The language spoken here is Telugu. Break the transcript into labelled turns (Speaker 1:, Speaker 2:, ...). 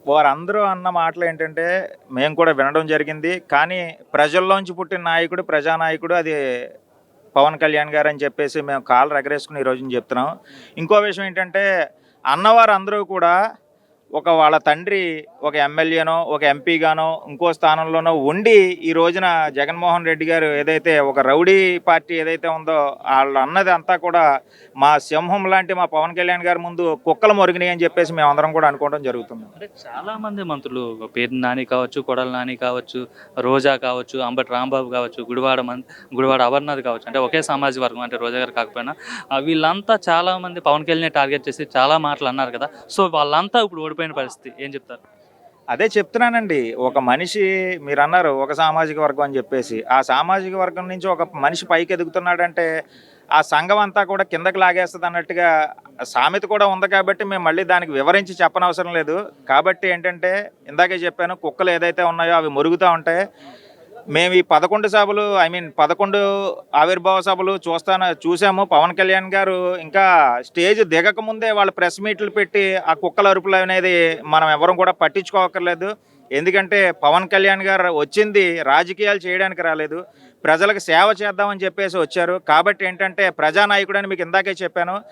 Speaker 1: వారందరూ అన్న మాటలేంటంటే, మేము కూడా వినడం జరిగింది. కానీ ప్రజల్లోంచి పుట్టిన నాయకుడు, ప్రజానాయకుడు అది పవన్ కళ్యాణ్ గారని చెప్పేసి మేము కాలర్ ఎగరేసుకొని ఈ రోజున చెప్తున్నాం. ఇంకో విషయం ఏంటంటే, అన్నవారందరూ కూడా వాళ్ళ తండ్రి ఒక ఎమ్మెల్యేనో, ఒక ఎంపీగానో, ఇంకో స్థానంలోనో ఉండి ఈ రోజున జగన్మోహన్ రెడ్డి గారు ఏదైతే ఒక రౌడీ పార్టీ ఏదైతే ఉందో ఆళ్ళు అన్నది అంతా కూడా మా సింహం లాంటి మా పవన్ కళ్యాణ్ గారి ముందు కుక్కలు మొరిగినాయి అని చెప్పేసి మేమందరం కూడా అనుకోవడం జరుగుతుంది.
Speaker 2: అంటే చాలామంది మంత్రులు పేర్ని నాని కావచ్చు, కొడాలి నాని కావచ్చు, రోజా కావచ్చు, అంబటి రాంబాబు కావచ్చు, గుడివాడ అమర్నాథ్ కావచ్చు. అంటే ఒకే సామాజిక వర్గం అంటే రోజా గారు కాకపోయినా వీళ్ళంతా చాలామంది పవన్ కళ్యాణ్ టార్గెట్ చేసి చాలా మాటలు అన్నారు కదా! సో వాళ్ళంతా ఇప్పుడు ఓడిపోయిన పరిస్థితి. ఏం చెప్తారు?
Speaker 1: అదే చెప్తున్నానండి. ఒక మనిషి మీరన్నారు ఒక సామాజిక వర్గం అని జెప్పేసి. ఆ సామాజిక వర్గం నుంచి ఒక మనిషి పైకెదుగుతున్నాడంటే, ఆ సంఘం అంతా కూడా కిందకి లాగేస్తదన్నట్టుగా సామెత కూడా ఉంది కాబట్టి, మేము మళ్ళీ దానికి వివరించి చెప్పనవసరం లేదు. కాబట్టి ఏంటంటే, ఇందాకే చెప్పాను కుక్కలు ఏదైతే ఉన్నాయో అవి మొరుగుతా ఉంటాయి. మేము ఈ 11 సభలు 11 ఆవిర్భావ సభలు చూసాము. పవన్ కళ్యాణ్ గారు ఇంకా స్టేజ్ దిగక ముందే వాళ్ళు ప్రెస్ మీట్లు పెట్టి ఆ కుక్కల అరుపులు అనేది మనం ఎవరం కూడా పట్టించుకోవక్కర్లేదు. ఎందుకంటే పవన్ కళ్యాణ్ గారు వచ్చింది రాజకీయాలు చేయడానికి రాలేదు. ప్రజలకు సేవ చేద్దామని చెప్పేసి వచ్చారు. కాబట్టి ఏంటంటే ప్రజానాయకుడని మీకు ఇందాకే చెప్పాను.